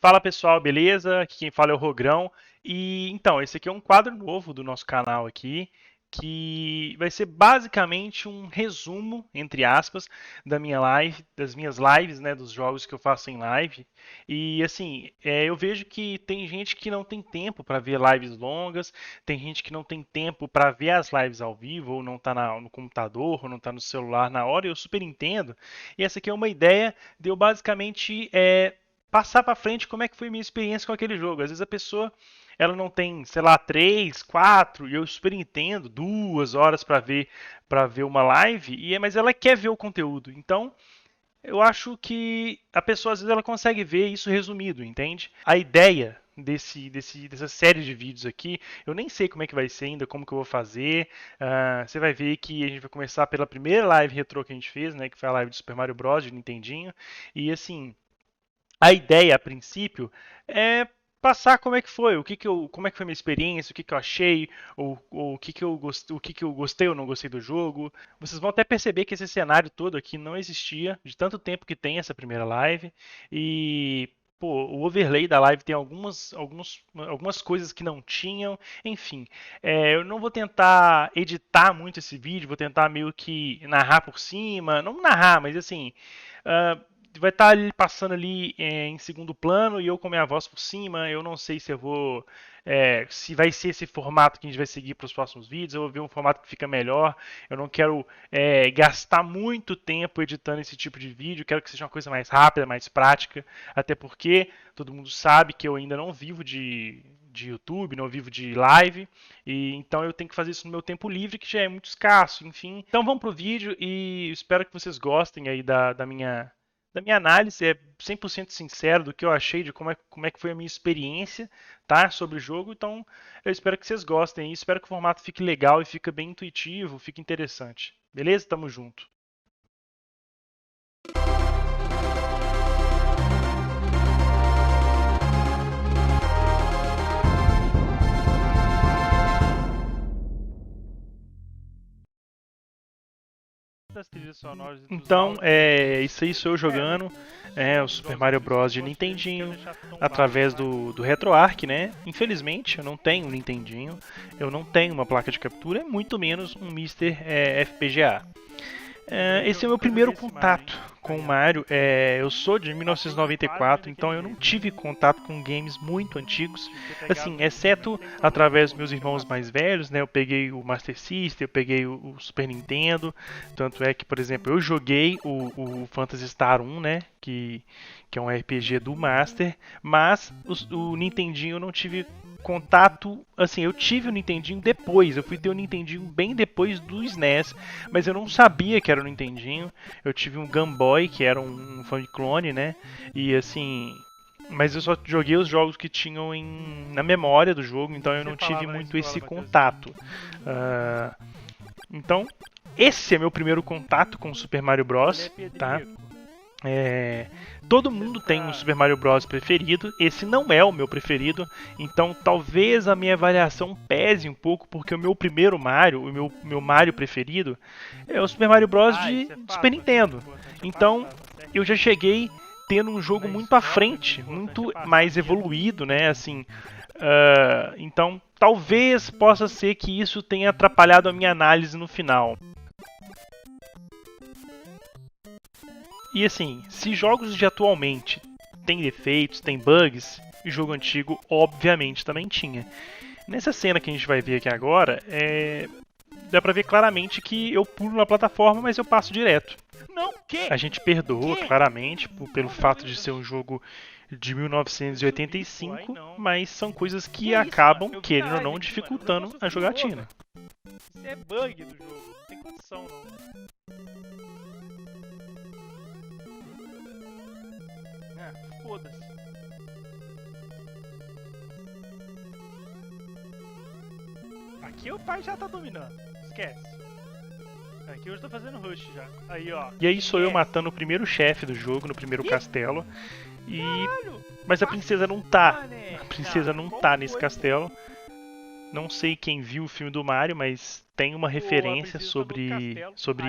Fala pessoal, beleza? Aqui quem fala é o Rogrão. E então, esse aqui é um quadro novo do nosso canal aqui, que vai ser basicamente um resumo, entre aspas, da minha live, das minhas lives, né, dos jogos que eu faço em live. E assim, eu vejo que tem gente que não tem tempo para ver lives longas, tem gente que não tem tempo para ver as lives ao vivo, ou não tá no computador, ou não tá no celular na hora, e eu super entendo. E essa aqui é uma ideia de eu basicamente passar para frente como é que foi a minha experiência com aquele jogo. Às vezes a pessoa ela não tem, sei lá, 3, 4, e eu super entendo, 2 horas para ver uma live, mas ela quer ver o conteúdo. Então, eu acho que a pessoa às vezes ela consegue ver isso resumido, entende? A ideia dessa série de vídeos aqui, eu nem sei como é que vai ser ainda, como que eu vou fazer. Você vai ver que a gente vai começar pela primeira live retrô que a gente fez, né, que foi a live do Super Mario Bros. De Nintendinho. E assim, a ideia, a princípio, é passar como é que foi, como é que foi a minha experiência, o que eu achei, ou o que eu gostei ou não gostei do jogo. Vocês vão até perceber que esse cenário todo aqui não existia de tanto tempo que tem essa primeira live. E pô, o overlay da live tem algumas coisas que não tinham. Enfim, eu não vou tentar editar muito esse vídeo, vou tentar meio que narrar por cima, não narrar, mas assim, uh, vai estar ali passando ali em segundo plano e eu com a minha voz por cima. Eu não sei se eu vou. Se vai ser esse formato que a gente vai seguir para os próximos vídeos. Eu vou ver um formato que fica melhor. Eu não quero gastar muito tempo editando esse tipo de vídeo. Quero que seja uma coisa mais rápida, mais prática. Até porque todo mundo sabe que eu ainda não vivo de YouTube, não vivo de live, e então eu tenho que fazer isso no meu tempo livre, que já é muito escasso, enfim. Então vamos pro vídeo e espero que vocês gostem aí da minha análise, é 100% sincero do que eu achei, de como é que foi a minha experiência, tá, sobre o jogo. Então, eu espero que vocês gostem e espero que o formato fique legal e fique bem intuitivo, fique interessante. Beleza? Tamo junto. Das trilhas sonoras e dos Então, isso aí sou eu jogando o Super Mario Bros. De Nintendinho através do RetroArch, né? Infelizmente, eu não tenho um Nintendinho, eu não tenho uma placa de captura, muito menos um Mister FPGA. Esse é o meu primeiro contato com o Mario. Eu sou de 1994, então eu não tive contato com games muito antigos, assim, exceto através dos meus irmãos mais velhos, né? Eu peguei o Master System, eu peguei o Super Nintendo, tanto é que, por exemplo, eu joguei o Phantasy Star 1, né? Que é um RPG do Master, mas o Nintendinho eu não tive contato, assim, eu tive o Nintendinho depois, eu fui ter o Nintendinho bem depois do SNES, mas eu não sabia que era o Nintendinho. Eu tive um Game Boy, que era um fan clone, né? E assim, mas eu só joguei os jogos que tinham na memória do jogo, então eu não tive muito esse contato. Então, esse é meu primeiro contato com o Super Mario Bros, tá? Todo mundo tem um Super Mario Bros. Preferido, esse não é o meu preferido, então talvez a minha avaliação pese um pouco, porque o meu primeiro Mario, o meu Mario preferido, é o Super Mario Bros. De Super Nintendo. Então eu já cheguei tendo um jogo muito à frente, muito mais evoluído, né? Assim, então talvez possa ser que isso tenha atrapalhado a minha análise no final. E assim, se jogos de atualmente têm defeitos, têm bugs, o jogo antigo obviamente também tinha. Nessa cena que a gente vai ver aqui agora, dá pra ver claramente que eu pulo na plataforma, mas eu passo direto. Não, que? A gente perdoa claramente pelo fato de ser um jogo de 1985, mas são coisas que acabam, querendo ou não, dificultando a jogatina. Isso é bug do jogo, não tem condição não. Foda-se. Aqui o pai já tá dominando, esquece. Aqui eu já tô fazendo rush já. Aí, ó. E aí sou eu matando o primeiro chefe do jogo, no primeiro castelo. Mas a princesa não tá. A princesa não tá nesse castelo. Não sei quem viu o filme do Mario, mas tem uma referência sobre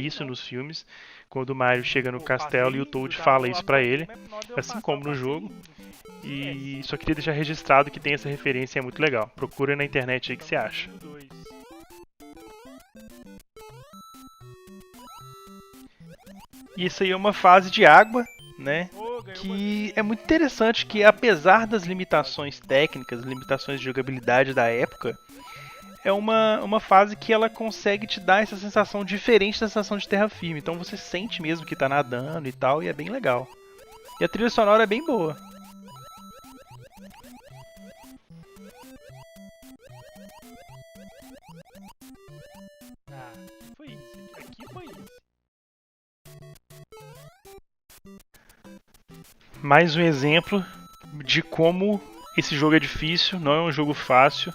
isso nos filmes, quando o Mario chega no castelo e o Toad fala isso pra ele, assim como no jogo. E só queria deixar registrado que tem essa referência, é muito legal. Procura na internet aí que você acha. E isso aí é uma fase de água, né? Que é muito interessante que, apesar das limitações técnicas, limitações de jogabilidade da época, é uma fase que ela consegue te dar essa sensação diferente da sensação de terra firme. Então você sente mesmo que tá nadando e tal, e é bem legal. E a trilha sonora é bem boa. Ah, aqui foi isso. Aqui foi isso. Mais um exemplo de como esse jogo é difícil, não é um jogo fácil.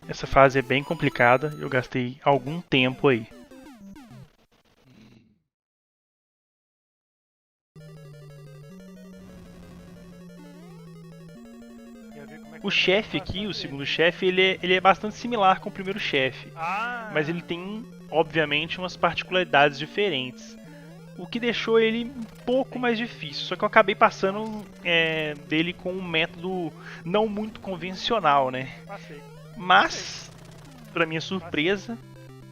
Essa fase é bem complicada, eu gastei algum tempo aí. O chefe aqui, o segundo chefe, ele é bastante similar com o primeiro chefe, mas ele tem, obviamente, umas particularidades diferentes. O que deixou ele um pouco mais difícil, só que eu acabei passando dele com um método não muito convencional, né? Mas, pra minha surpresa,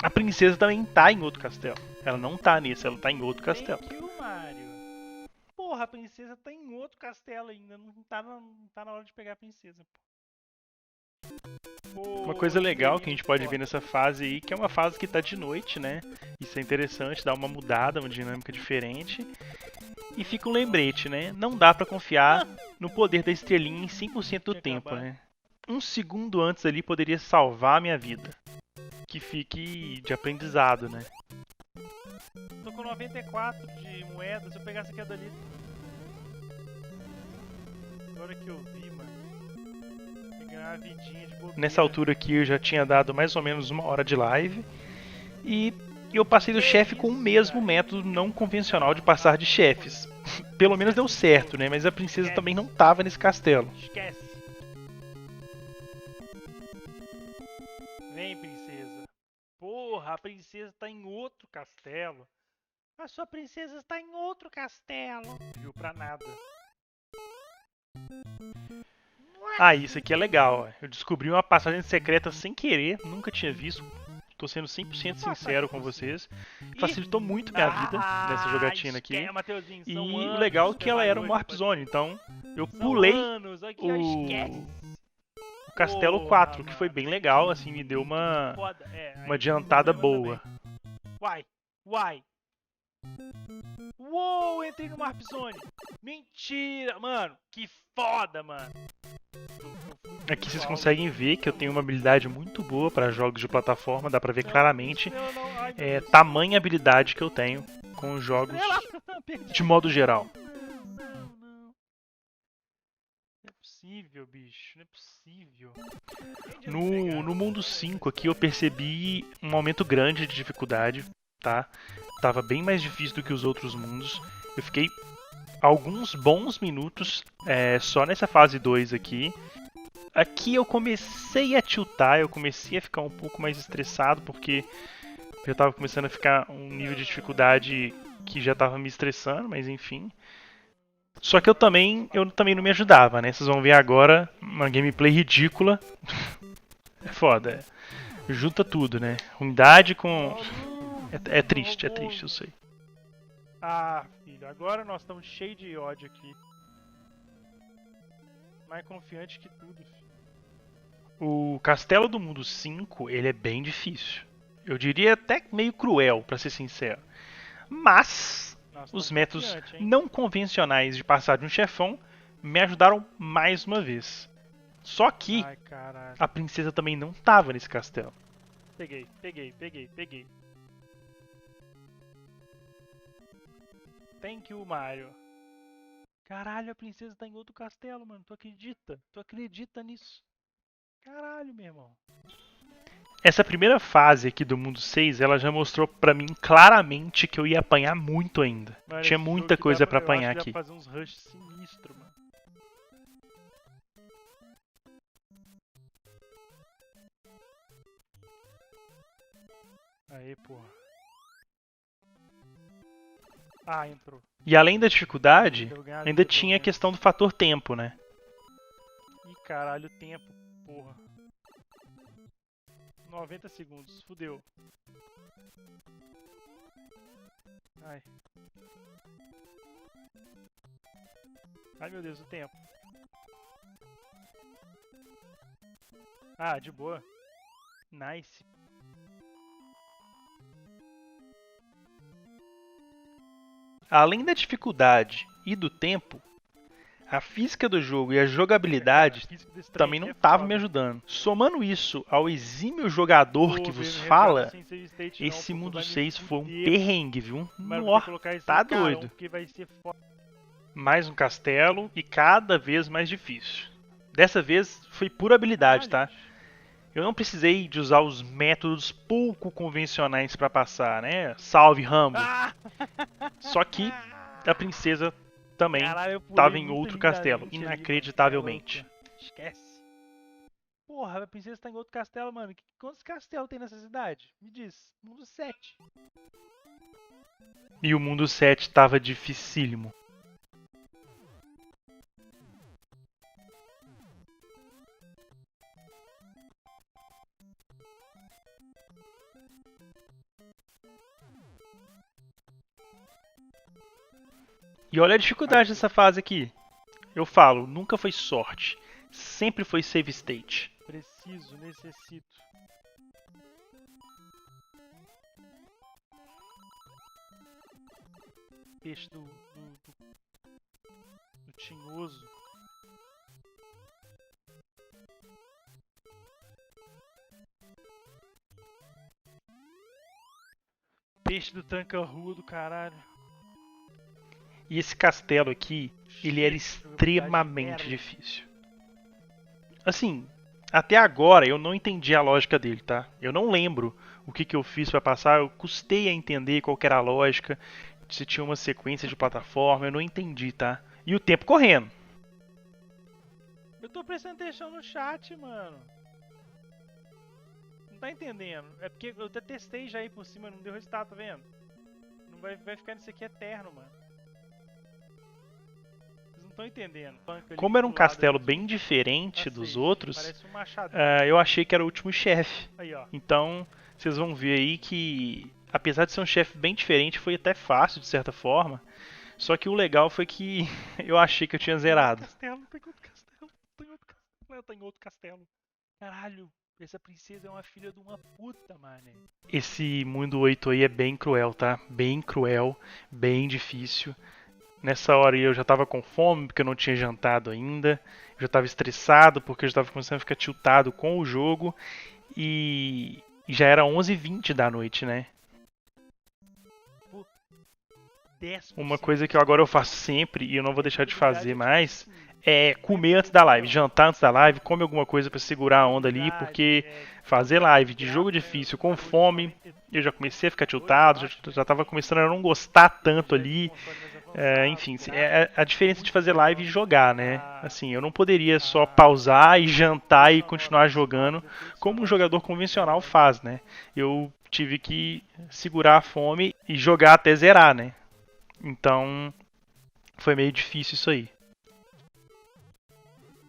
a princesa também tá em outro castelo. Ela não tá nesse, ela tá em outro castelo. Thank you, Mario. Porra, a princesa tá em outro castelo ainda. Não tá na hora de pegar a princesa, pô. Uma coisa legal que a gente pode ver nessa fase aí, que é uma fase que tá de noite, né? Isso é interessante, dá uma mudada, uma dinâmica diferente. E fica um lembrete, né? Não dá pra confiar no poder da estrelinha em 100% do tempo, né? Um segundo antes ali poderia salvar a minha vida. Que fique de aprendizado, né? Tô com 94 de moedas, se eu pegasse aquela dali. Agora que eu vi, mano. Pegar uma vidinha de bobeira. Nessa altura aqui eu já tinha dado mais ou menos 1 hora de live. E eu passei do chefe com o mesmo método não convencional de passar de chefes. Pelo menos deu certo, né? Mas a princesa também não tava nesse castelo. Esquece. Vem, princesa. Porra, a princesa tá em outro castelo. A sua princesa está em outro castelo. Viu pra nada. Ah, isso aqui é legal. Eu descobri uma passagem secreta sem querer, nunca tinha visto. Tô sendo 100% sincero com vocês. Facilitou muito minha vida nessa jogatina aqui. E o legal é que ela era uma Warp Zone, então eu pulei o Castelo 4, que foi bem legal, assim, me deu uma adiantada boa. Uai. Uou, entrei no Warp Zone. Mentira, mano. Que foda, mano. Aqui vocês conseguem ver que eu tenho uma habilidade muito boa para jogos de plataforma, dá pra ver claramente tamanha habilidade que eu tenho com os jogos de modo geral. Não é possível, bicho, não é possível. No mundo 5 aqui eu percebi um aumento grande de dificuldade, tá? Tava bem mais difícil do que os outros mundos. Eu fiquei alguns bons minutos só nessa fase 2 aqui. Aqui eu comecei a tiltar, eu comecei a ficar um pouco mais estressado, porque eu tava começando a ficar um nível de dificuldade que já tava me estressando, mas enfim. Só que eu também não me ajudava, né? Vocês vão ver agora uma gameplay ridícula. É foda. Junta tudo, né? Umidade com... É triste, eu sei. Ah, filho, agora nós estamos cheios de ódio aqui. Mais confiante que tudo, filho. O Castelo do Mundo 5, ele é bem difícil. Eu diria até meio cruel, pra ser sincero. Mas os métodos não convencionais de passar de um chefão me ajudaram mais uma vez. Só que a princesa também não tava nesse castelo. Peguei. Thank you, Mario. Caralho, a princesa tá em outro castelo, mano. Tu acredita? Tu acredita nisso? Caralho, meu irmão. Essa primeira fase aqui do Mundo 6, ela já mostrou pra mim claramente que eu ia apanhar muito ainda. Mano, tinha muita coisa pra apanhar aqui. Eu acho que dá pra fazer uns rush sinistro, mano. Aí, porra. Ah, entrou. E além da dificuldade, Deu ganhar ainda vida, pelo tinha a menos. questão do fator tempo, né? Ih, caralho, o tempo, porra. 90 segundos, fudeu. Ai. Ai, meu Deus, o tempo. Ah, de boa. Nice. Além da dificuldade e do tempo, a física do jogo e a jogabilidade Físico desse trem também aqui não é estavam me foda. ajudando. Somando isso ao exímio jogador Pô, que veio vos me resgatar fala, sem save state não, esse pô, tu mundo vai me 6 foi um fuder. perrengue, viu? Mas vou ter Nó, que colocar esse tá carão, doido. porque vai ser foda. Mais um castelo e cada vez mais difícil. Dessa vez foi pura habilidade, tá? Eu não precisei de usar os métodos pouco convencionais pra passar, né? Salve, Rambo. Ah! Só que a princesa também Caralho, eu estava pulei em muito outro castelo, lindamente ali, mano. inacreditavelmente. Cê é louco. Esquece. Porra, a princesa tá em outro castelo, mano. Quantos castelos tem nessa cidade? Me diz. Mundo 7. E o mundo 7 estava dificílimo. E olha a dificuldade dessa fase aqui. Eu falo, nunca foi sorte, sempre foi save state. Preciso, necessito. Peixe do tinhoso. Peixe do tranca-rua do caralho. E esse castelo aqui, ele era extremamente Merda. difícil. Assim, até agora eu não entendi a lógica dele, tá? Eu não lembro o que eu fiz pra passar, eu custei a entender qual que era a lógica, se tinha uma sequência de plataforma, eu não entendi, tá? E o tempo correndo. Eu tô prestando atenção no chat, mano. Não tá entendendo. É porque eu até testei já aí por cima, não deu resultado, tá vendo? Não vai ficar nisso aqui eterno, mano. Vocês não estão entendendo. Como era um castelo bem diferente dos outros, Parece um machado. eu achei que era o último chefe. Aí, ó. Então, vocês vão ver aí que, apesar de ser um chefe bem diferente, foi até fácil de certa forma. Só que o legal foi que eu achei que eu tinha zerado. Castelo, tem outro castelo. Tem outro castelo. Tem outro castelo. Caralho, essa princesa é uma filha de uma puta, mano. Esse mundo 8 aí é bem cruel, tá? Bem cruel, bem difícil. Nessa hora eu já tava com fome porque eu não tinha jantado ainda. Eu já tava estressado porque eu já tava começando a ficar tiltado com o jogo. E já era 11h20 da noite, né? Uma coisa que agora eu faço sempre e eu não vou deixar de fazer mais é comer antes da live, jantar antes da live, come alguma coisa pra segurar a onda ali, porque fazer live de jogo difícil com fome, eu já comecei a ficar tiltado, já tava começando a não gostar tanto ali. Enfim, é a diferença de fazer live e jogar, né? Assim, eu não poderia só pausar e jantar e continuar jogando como um jogador convencional faz, né? Eu tive que segurar a fome e jogar até zerar, né? Então, foi meio difícil isso aí.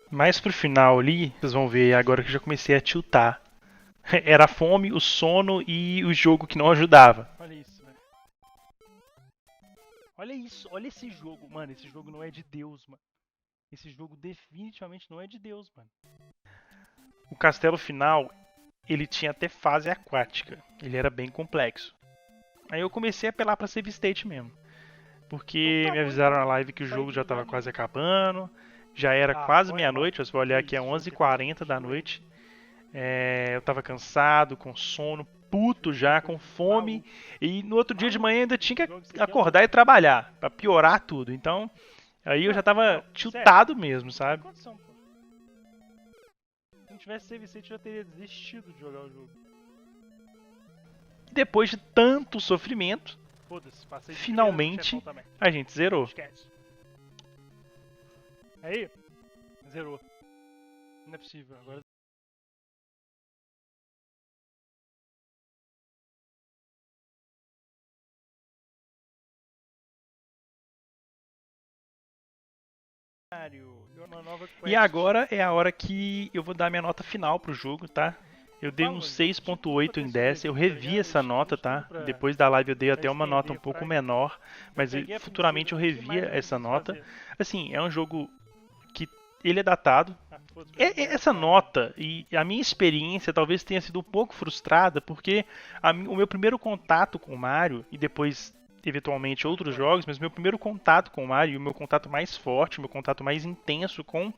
Mais pro final ali, vocês vão ver agora que eu já comecei a tiltar. Era a fome, o sono e o jogo que não ajudava. Olha isso, velho. Olha isso, olha esse jogo. Mano, esse jogo não é de Deus, mano. Esse jogo definitivamente não é de Deus, mano. O castelo final, ele tinha até fase aquática. Ele era bem complexo. Aí eu comecei a apelar pra save state mesmo. Porque me avisaram na live que o jogo já estava quase acabando. Já era quase meia-noite, você vai olhar aqui é 11h40 da noite. Eu tava cansado, com sono, puto já, com fome. E no outro dia de manhã ainda tinha que acordar e trabalhar, pra piorar tudo. Então, aí eu já tava tiltado mesmo, sabe? Se não tivesse save state, eu já teria desistido de jogar o jogo. Depois de tanto sofrimento, passei finalmente a gente zerou. Esquece. Aí, zerou. Não é possível, agora Mario. Uma nova quest. E agora é a hora que eu vou dar minha nota final pro jogo, tá? Eu dei um 6.8 em 10, eu revi essa nota, tá? Depois da live eu dei até uma nota um pouco menor, mas futuramente eu revia essa nota. Assim, é um jogo que ele é datado. Essa nota e a minha experiência talvez tenha sido um pouco frustrada, porque o meu primeiro contato com o Mario, e depois eventualmente outros jogos, mas meu primeiro contato com o Mario, e o meu contato mais forte, o meu contato mais intenso com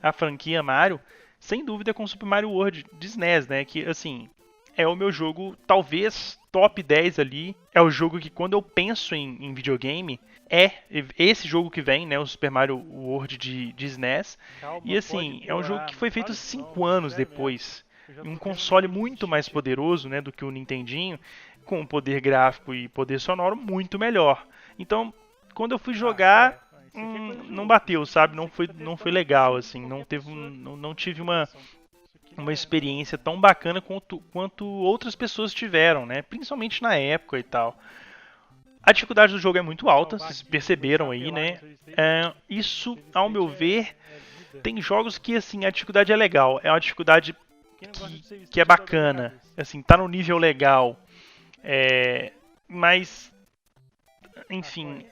a franquia Mario, sem dúvida é com Super Mario World de SNES, né? Que, assim, é o meu jogo, talvez, top 10 ali. É o jogo que, quando eu penso em videogame, é esse jogo que vem, né? O Super Mario World de SNES. E, assim, é um jogo que foi feito 5 anos depois. Em um console muito mais poderoso, né? Do que o Nintendinho, com poder gráfico e poder sonoro muito melhor. Então, quando eu fui jogar... não bateu, sabe? Não foi legal, assim. Não tive uma experiência tão bacana quanto outras pessoas tiveram, né? Principalmente na época e tal. A dificuldade do jogo é muito alta, vocês perceberam aí, né? Isso, ao meu ver, tem jogos que, assim, a dificuldade é legal. É uma dificuldade que é bacana. Assim, tá no nível legal. Mas, enfim...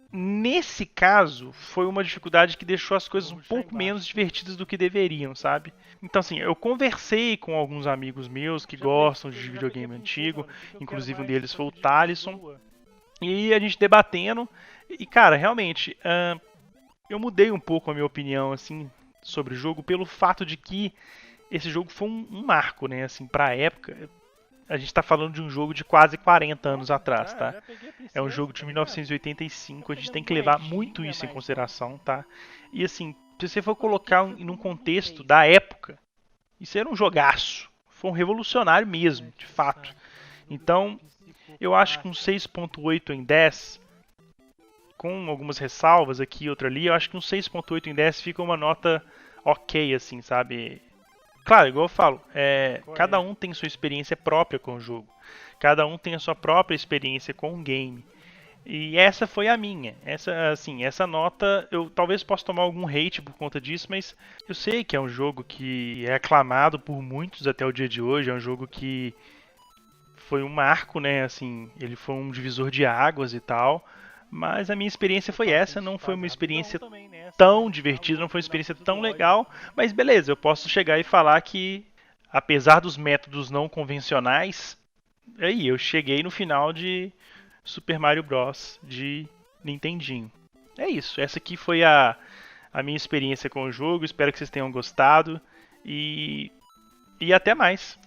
Nesse caso, foi uma dificuldade que deixou as coisas um pouco menos divertidas do que deveriam, sabe? Então, assim, eu conversei com alguns amigos meus que gostam de videogame antigo, inclusive um deles foi o Thalisson, e a gente debatendo, e cara, realmente, eu mudei um pouco a minha opinião, assim, sobre o jogo, pelo fato de que esse jogo foi um marco, né, assim, pra época. A gente tá falando de um jogo de quase 40 anos atrás, tá? É um jogo de 1985, a gente tem que levar muito isso em consideração, tá? E assim, se você for colocar num contexto da época, isso era um jogaço. Foi um revolucionário mesmo, de fato. Então, eu acho que um 6.8 em 10, com algumas ressalvas aqui e outra ali, eu acho que um 6.8 em 10 fica uma nota ok, assim, sabe? Claro, igual eu falo, cada um tem sua experiência própria com o jogo. Cada um tem a sua própria experiência com o game. E essa foi a minha. Essa nota, eu talvez possa tomar algum hate por conta disso, mas eu sei que é um jogo que é aclamado por muitos até o dia de hoje. É um jogo que foi um marco, né? Assim, ele foi um divisor de águas e tal. Mas a minha experiência foi essa, não foi uma experiência tão divertida, não foi uma experiência tão legal, mas beleza, eu posso chegar e falar que, apesar dos métodos não convencionais, aí eu cheguei no final de Super Mario Bros. De Nintendinho. É isso, essa aqui foi a minha experiência com o jogo, espero que vocês tenham gostado e até mais.